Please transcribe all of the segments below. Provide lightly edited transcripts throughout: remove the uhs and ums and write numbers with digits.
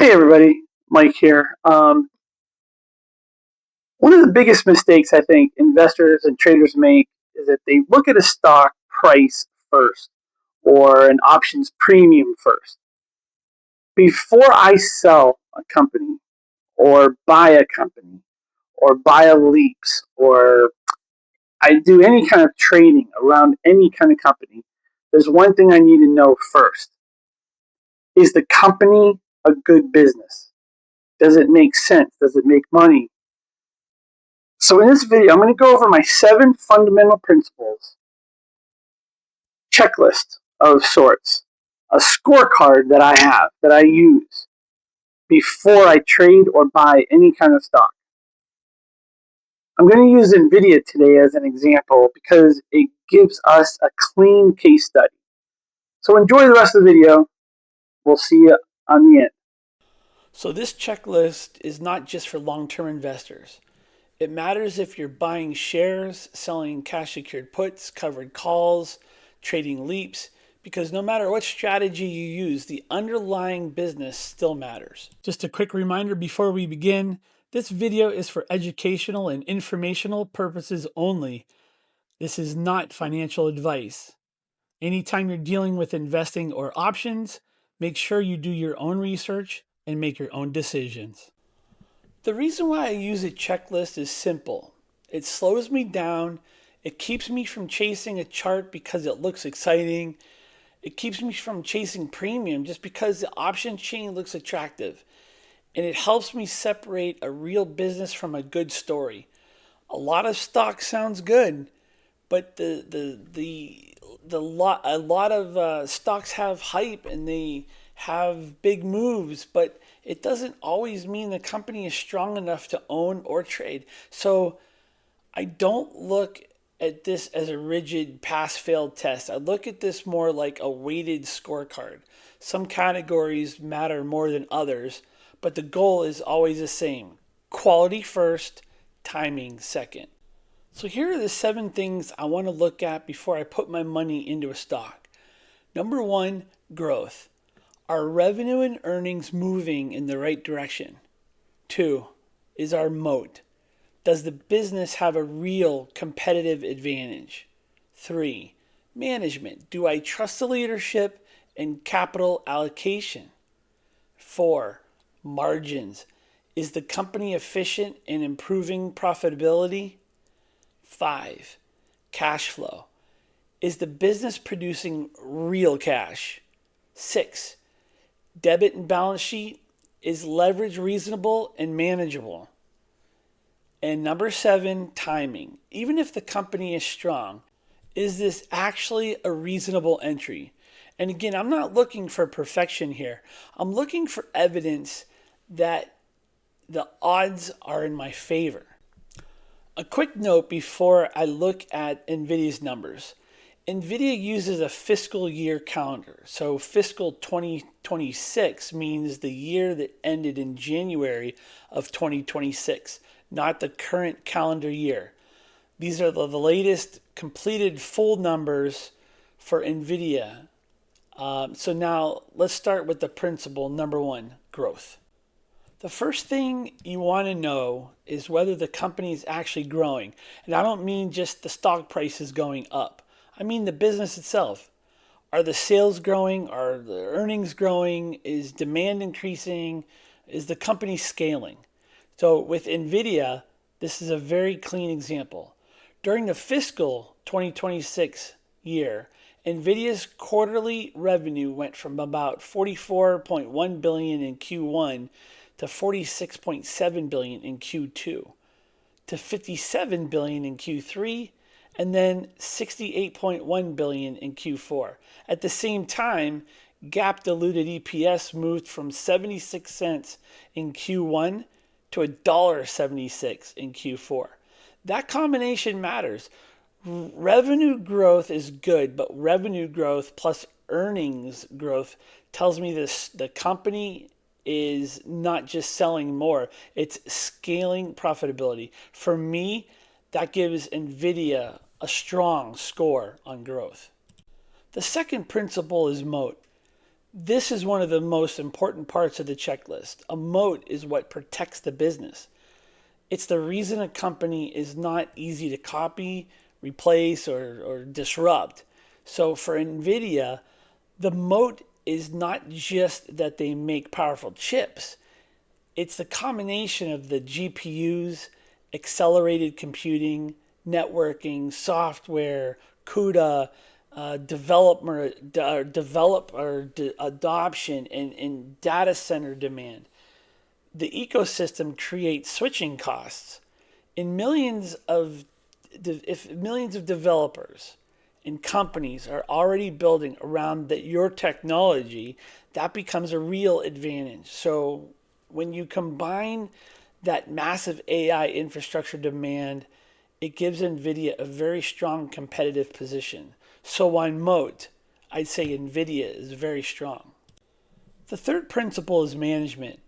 Hey everybody, Mike here. One of the biggest mistakes I think investors and traders make is that they look at a stock price first or an options premium first. Before I sell a company or buy a company or buy a leaps or I do any kind of trading around any kind of company, there's one thing I need to know first. Is the company a good business? Does it make sense? Does it make money? So in this video, I'm going to go over my 7 fundamental principles, checklist of sorts, a scorecard that I have, that I use before I trade or buy any kind of stock. I'm going to use NVIDIA today as an example because it gives us a clean case study. So enjoy the rest of the video. We'll see you on the end. So this checklist is not just for long-term investors. It matters if you're buying shares, selling cash secured puts, covered calls, trading leaps, because no matter what strategy you use, the underlying business still matters. Just a quick reminder before we begin, this video is for educational and informational purposes only. This is not financial advice. Anytime you're dealing with investing or options, make sure you do your own research and make your own decisions. The reason why I use a checklist is simple. It slows me down. It keeps me from chasing a chart because it looks exciting. It keeps me from chasing premium just because the option chain looks attractive. And it helps me separate a real business from a good story. A lot of stock sounds good, but a lot of stocks have hype and they have big moves, but it doesn't always mean the company is strong enough to own or trade. So I don't look at this as a rigid pass fail test. I look at this more like a weighted scorecard. Some categories matter more than others, but the goal is always the same: quality first, timing second. So here are the 7 things I want to look at before I put my money into a stock. Number 1, growth. Are revenue and earnings moving in the right direction? 2, is our moat. Does the business have a real competitive advantage? 3, management. Do I trust the leadership and capital allocation? 4, margins. Is the company efficient in improving profitability? 5, cash flow. Is the business producing real cash? 6, debit and balance sheet. Is leverage reasonable and manageable? And number 7, timing. Even if the company is strong, is this actually a reasonable entry? And again, I'm not looking for perfection here. I'm looking for evidence that the odds are in my favor. A quick note before I look at NVIDIA's numbers. NVIDIA uses a fiscal year calendar. So fiscal 2026 means the year that ended in January of 2026, not the current calendar year. These are the latest completed full numbers for NVIDIA. So now let's start with the principle number 1, growth. The first thing you want to know is whether the company is actually growing. And I don't mean just the stock price is going up. I mean the business itself. Are the sales growing? Are the earnings growing? Is demand increasing? Is the company scaling? So with NVIDIA, this is a very clean example. During the fiscal 2026 year, NVIDIA's quarterly revenue went from about 44.1 billion in Q1 to 46.7 billion in Q2, to 57 billion in Q3, and then 68.1 billion in Q4. At the same time, GAAP diluted EPS moved from 76 cents in Q1 to $1.76 in Q4. That combination matters. Revenue growth is good, but revenue growth plus earnings growth tells me the company is not just selling more, it's scaling profitability. For me, that gives NVIDIA a strong score on growth. The second principle is moat. This is one of the most important parts of the checklist. A moat is what protects the business. It's the reason a company is not easy to copy, replace, or disrupt. So for NVIDIA, the moat is not just that they make powerful chips, it's the combination of the GPUs, accelerated computing, networking, software, CUDA, developer adoption, and data center demand. The ecosystem creates switching costs. In millions of if millions of developers and companies are already building around your technology, that becomes a real advantage. So when you combine that massive AI infrastructure demand, it gives NVIDIA a very strong competitive position. So on Moat, I'd say NVIDIA is very strong. The third principle is management.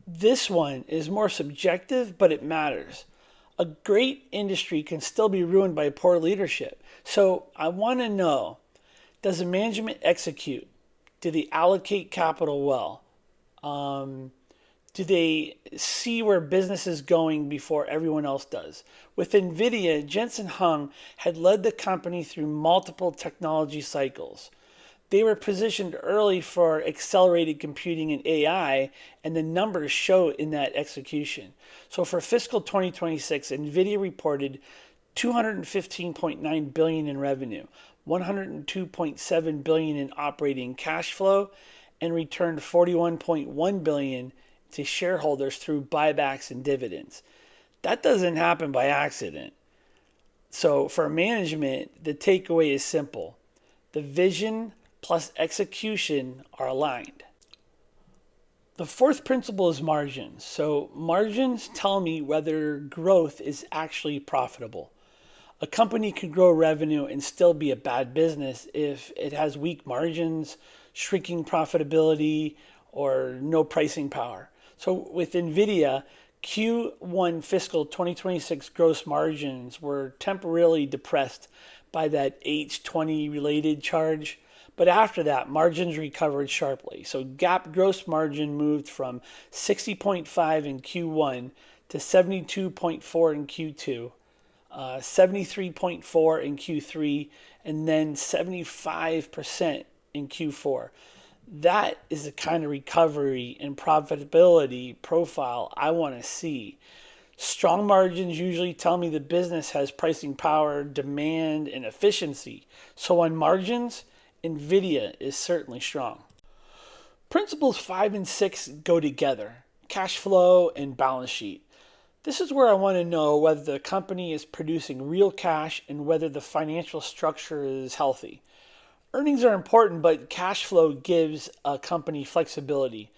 This one is more subjective, but it matters. A great industry can still be ruined by poor leadership. So I want to know, does the management execute? Do they allocate capital well? Do they see where business is going before everyone else does? With NVIDIA, Jensen Huang had led the company through multiple technology cycles. They were positioned early for accelerated computing and AI, and the numbers show in that execution. So for fiscal 2026, NVIDIA reported 215.9 billion in revenue, 102.7 billion in operating cash flow, and returned 41.1 billion to shareholders through buybacks and dividends. That doesn't happen by accident. So for management, the takeaway is simple. The vision plus execution are aligned. The fourth principle is margins. So margins tell me whether growth is actually profitable. A company can grow revenue and still be a bad business if it has weak margins, shrinking profitability, or no pricing power. So with NVIDIA, Q1 fiscal 2026 gross margins were temporarily depressed by that H20 related charge. But after that, margins recovered sharply. So GAAP gross margin moved from 60.5 in Q1 to 72.4 in Q2, 73.4 in Q3, and then 75% in Q4. That is the kind of recovery and profitability profile I want to see. Strong margins usually tell me the business has pricing power, demand, and efficiency. So on margins, NVIDIA is certainly strong. Principles 5 and 6 go together: cash flow and balance sheet. This is where I want to know whether the company is producing real cash and whether the financial structure is healthy. Earnings are important, but cash flow gives a company flexibility.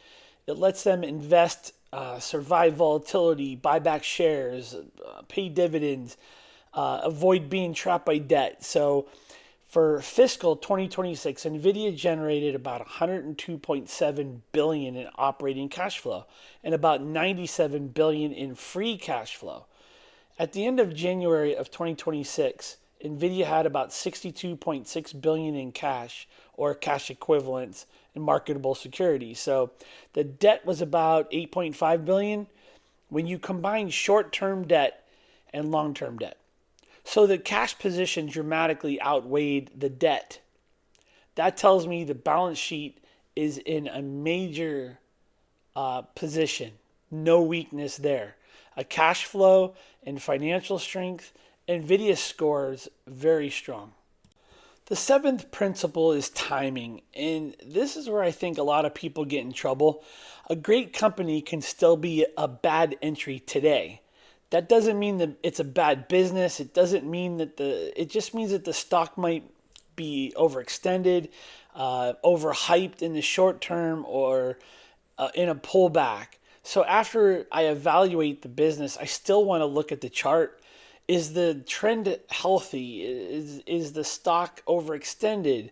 It lets them invest, survive volatility, buy back shares, pay dividends, avoid being trapped by debt. So for fiscal 2026, NVIDIA generated about 102.7 billion in operating cash flow and about 97 billion in free cash flow. At the end of January of 2026, NVIDIA had about 62.6 billion in cash or cash equivalents and marketable securities. So the debt was about 8.5 billion when you combine short-term debt and long-term debt. So the cash position dramatically outweighed the debt. That tells me the balance sheet is in a major position. No weakness there. A cash flow and financial strength, NVIDIA scores very strong. The seventh principle is timing, and this is where I think a lot of people get in trouble. A great company can still be a bad entry today. That doesn't mean that it's a bad business. It doesn't mean that it just means that the stock might be overextended, overhyped in the short term, or in a pullback. So after I evaluate the business, I still want to look at the chart. Is the trend healthy? Is the stock overextended?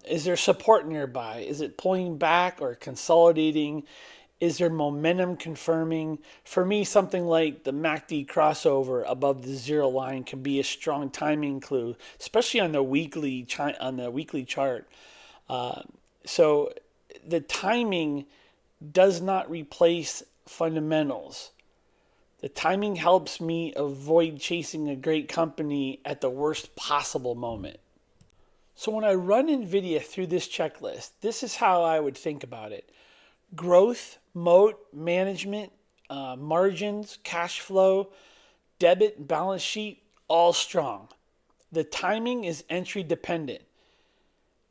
Is there support nearby? Is it pulling back or consolidating? Is there momentum confirming? For me, something like the MACD crossover above the zero line can be a strong timing clue, especially on the weekly chart. So the timing does not replace fundamentals. The timing helps me avoid chasing a great company at the worst possible moment. So when I run NVIDIA through this checklist, this is how I would think about it: growth, moat, management, margins, cash flow, debit, balance sheet, all strong. The timing is entry dependent.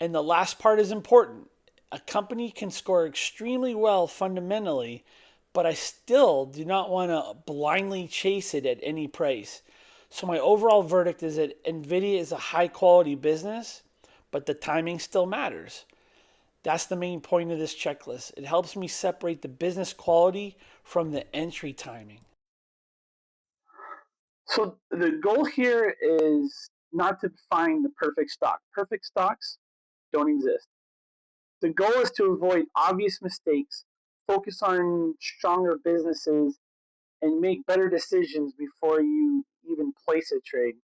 And the last part is important. A company can score extremely well fundamentally, but I still do not want to blindly chase it at any price. So my overall verdict is that NVIDIA is a high quality business, but the timing still matters. That's the main point of this checklist. It helps me separate the business quality from the entry timing. So the goal here is not to find the perfect stock. Perfect stocks don't exist. The goal is to avoid obvious mistakes, focus on stronger businesses, and make better decisions before you even place a trade.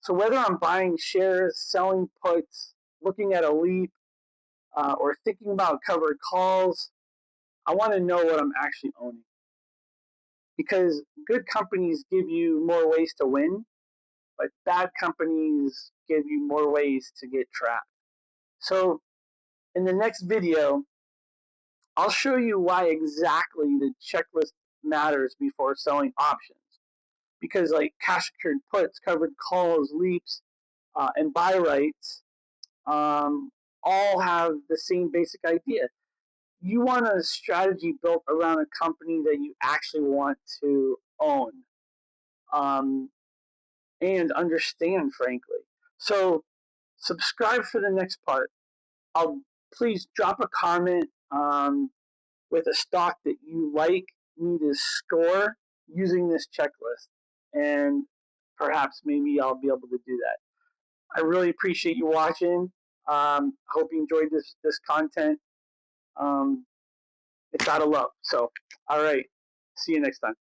So whether I'm buying shares, selling puts, looking at a leap, or thinking about covered calls, I want to know what I'm actually owning. Because good companies give you more ways to win, but bad companies give you more ways to get trapped. So in the next video, I'll show you why exactly the checklist matters before selling options. Because like cash secured puts, covered calls, leaps, and buy rights all have the same basic idea. You want a strategy built around a company that you actually want to own um, and understand, frankly. So subscribe for the next part. I'll please drop a comment with a stock that you like me to score using this checklist, and perhaps maybe I'll be able to do that. I really appreciate you watching. Hope you enjoyed this content. It's out of love. So, all right. See you next time.